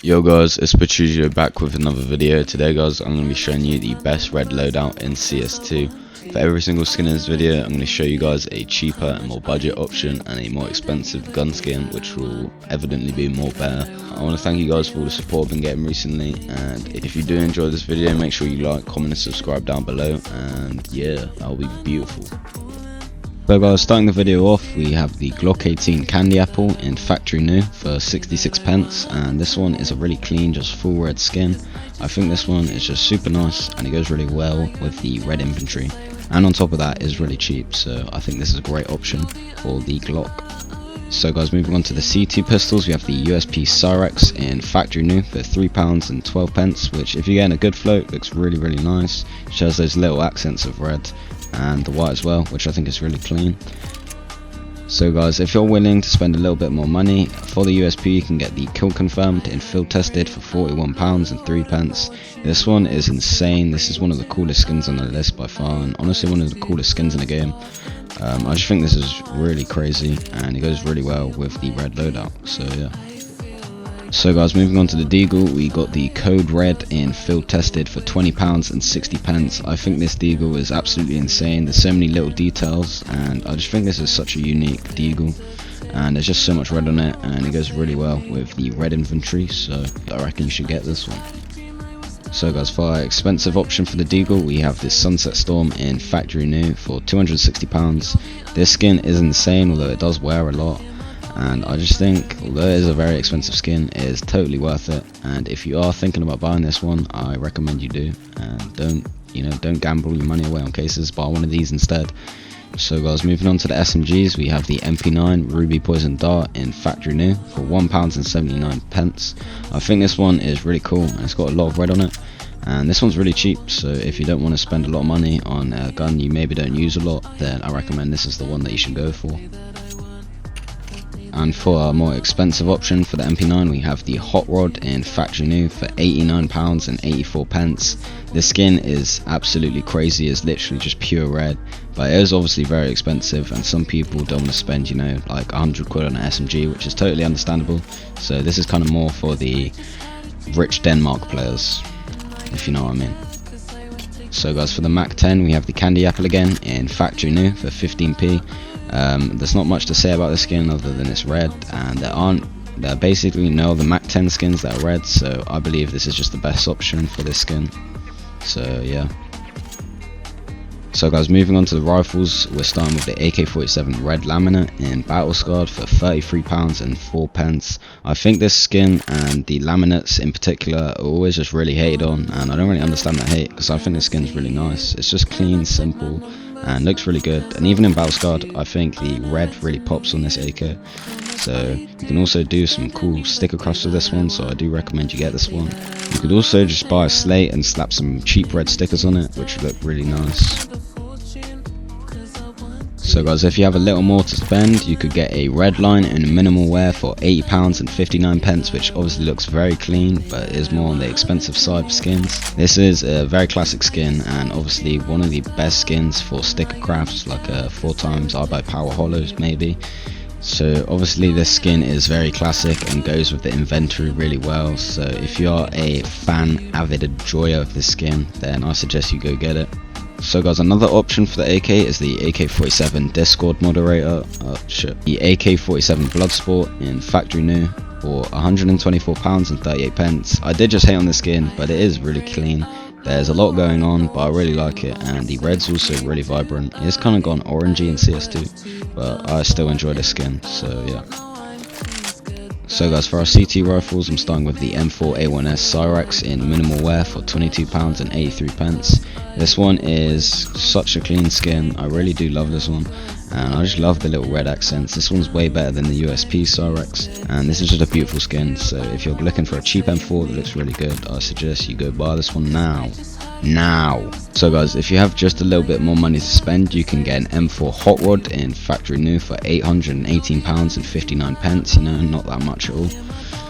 Yo guys, it's Patricio back with another video. Today guys, I'm going to be showing you the best red loadout in CS2. For every single skin in this video, I'm going to show you guys a cheaper and more budget option and a more expensive gun skin, which will evidently be more better. I want to thank you guys for all the support I've been getting recently, and if you do enjoy this video, make sure you like, comment and subscribe down below, and yeah, that'll be beautiful. So guys, starting the video off, we have the Glock 18 Candy Apple in factory new for 66 pence, and this one is a really clean, just full red skin. I think this one is just super nice and it goes really well with the red inventory, and on top of that is really cheap, so I think this is a great option for the Glock. So guys, moving on to the C2 pistols, we have the usp-s in factory new for £3 and 12 pence, which if you're getting a good float looks really nice. Shows those little accents of red and the white as well, which I think is really clean. So guys, if you're willing to spend a little bit more money for the USP, you can get the kill confirmed in field tested for £41 and 3 pence. This one is insane. This is one of the coolest skins on the list by far, and honestly one of the coolest skins in the game. I just think this is really crazy and it goes really well with the red loadout, so yeah. So guys, moving on to the Deagle, we got the Code Red in field tested for £20 and 60 pence. I think this Deagle is absolutely insane. There's so many little details and I just think this is such a unique Deagle, and there's just so much red on it and it goes really well with the red inventory, so I reckon you should get this one. So guys, for our expensive option for the Deagle, we have this Sunset Storm in factory new for £260. This skin is insane, although it does wear a lot, and I just think, although it is a very expensive skin, it is totally worth it. And if you are thinking about buying this one, I recommend you do, and don't gamble your money away on cases. Buy one of these instead. So guys, moving on to the SMGs, we have the MP9 Ruby Poison Dart in factory new for £1 and 79 pence. I think this one is really cool and it's got a lot of red on it, and this one's really cheap, so if you don't want to spend a lot of money on a gun you maybe don't use a lot, then I recommend this is the one that you should go for. And for our more expensive option for the MP9, we have the Hot Rod in factory new for £89 and 84 pence. This skin is absolutely crazy. It's literally just pure red, but it is obviously very expensive and some people don't want to spend, like 100 quid on an SMG, which is totally understandable. So this is kind of more for the rich Denmark players, if you know what I mean. So guys, for the Mac 10, we have the Candy Apple again in factory new for 15p. There's not much to say about this skin other than it's red, and there are basically no other Mac 10 skins that are red, so I believe this is just the best option for this skin. So yeah. So guys, moving on to the rifles, we're starting with the AK-47 red laminate in battle scarred for £33 and 4 pence. I think this skin and the laminates in particular are always just really hated on, and I don't really understand that hate because I think this skin's really nice. It's just clean, simple, and looks really good. And even in battle scarred, I think the red really pops on this AK. So you can also do some cool sticker crafts with this one, so I do recommend you get this one. You could also just buy a slate and slap some cheap red stickers on it, which look really nice. So guys, if you have a little more to spend, you could get a red line in minimal wear for £80 and 59 pence, which obviously looks very clean, but is more on the expensive side for skins. This is a very classic skin and obviously one of the best skins for sticker crafts, like 4x I buy power hollows maybe. So obviously this skin is very classic and goes with the inventory really well, so if you are a avid enjoyer of this skin, then I suggest you go get it. So guys, another option for the AK is the AK-47 Discord moderator, the AK-47 Bloodsport in factory new for £124 and 38 pence. I did just hate on the skin, but it is really clean. There's a lot going on, but I really like it, and the red's also really vibrant. It's kind of gone orangey in CS2, but I still enjoy the skin, so yeah. So guys, for our CT rifles, I'm starting with the M4A1S Cyrax in minimal wear for £22 and 83 pence. This one is such a clean skin. I really do love this one, and I just love the little red accents. This one's way better than the USP Cyrax, and this is just a beautiful skin. So if you're looking for a cheap M4 that looks really good, I suggest you go buy this one now. So guys, if you have just a little bit more money to spend, you can get an M4 Hot Rod in factory new for £818 and 59 pence. Not that much at all.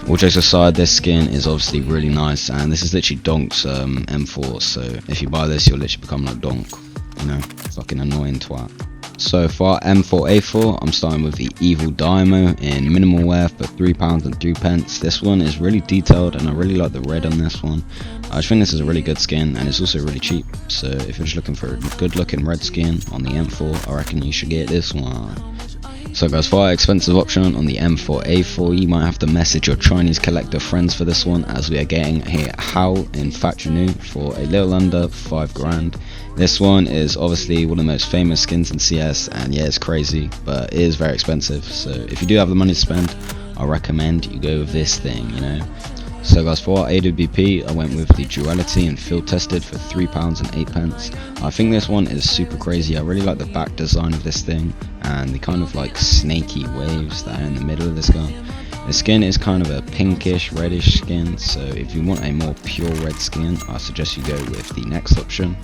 All jokes aside, this skin is obviously really nice, and this is literally Donk's M4, so if you buy this you'll literally become like Donk, fucking annoying twat. So for M4A4, I'm starting with the Evil Dynamo in minimal wear for £3.03. This one is really detailed and I really like the red on this one. I just think this is a really good skin and it's also really cheap. So if you're just looking for a good looking red skin on the M4, I reckon you should get this one. So guys, for our expensive option on the M4A4, you might have to message your Chinese collector friends for this one, as we are getting a Howl in factory new for a little under 5 grand. This one is obviously one of the most famous skins in CS, and yeah, it's crazy, but it is very expensive. So if you do have the money to spend, I recommend you go with this thing, you know. So guys, for our AWP, I went with the Duality and field tested for £3.08. I think this one is super crazy. I really like the back design of this thing and the kind of like snaky waves that are in the middle of this gun. The skin is kind of a pinkish reddish skin, so if you want a more pure red skin, I suggest you go with the next option,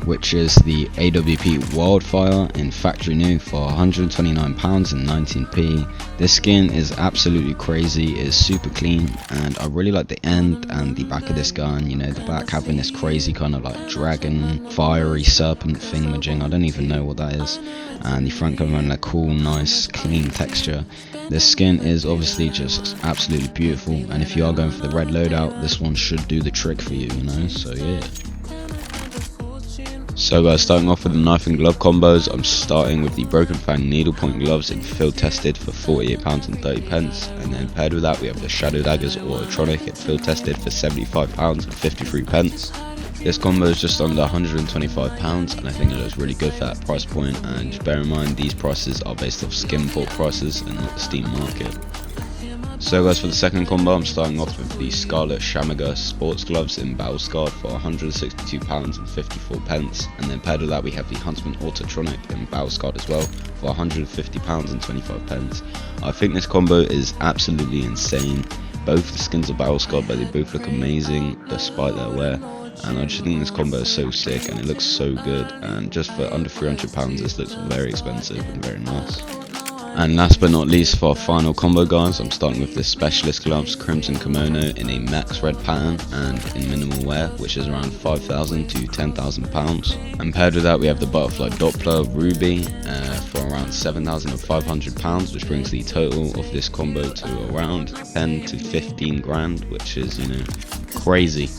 which is the AWP Wildfire in factory new for £129.19. This skin is absolutely crazy, it is super clean, and I really like the end and the back of this gun. You know, the back having this crazy kind of like dragon, fiery serpent thingamajig, I don't even know what that is, and the front having a cool, nice, clean texture. This skin is obviously just absolutely beautiful, and if you are going for the red loadout, this one should do the trick for you, you know, so yeah. So guys, starting off with the knife and glove combos, I'm starting with the Broken Fang needlepoint gloves in field tested for £48.30, and then paired with that we have the Shadow Daggers Autotronic in field tested for £75.53. This combo is just under £125, and I think it looks really good for that price point, and just bear in mind these prices are based off skim port prices and not the Steam market. So guys, for the second combo, I'm starting off with the Scarlet Shamaga sports gloves in Battle Scarred for £162.54, and then paired with that we have the Huntsman Autotronic in Battle Scarred as well for £150.25. I think this combo is absolutely insane. Both the skins are Battle Scarred, but they both look amazing despite their wear, and I just think this combo is so sick and it looks so good, and just for under £300 this looks very expensive and very nice. And last but not least, for our final combo guys, I'm starting with the Specialist Gloves Crimson Kimono in a max red pattern and in minimal wear, which is around £5,000 to £10,000. And paired with that we have the Butterfly Doppler Ruby for around £7,500, which brings the total of this combo to around 10 to 15 grand, which is, you know, crazy.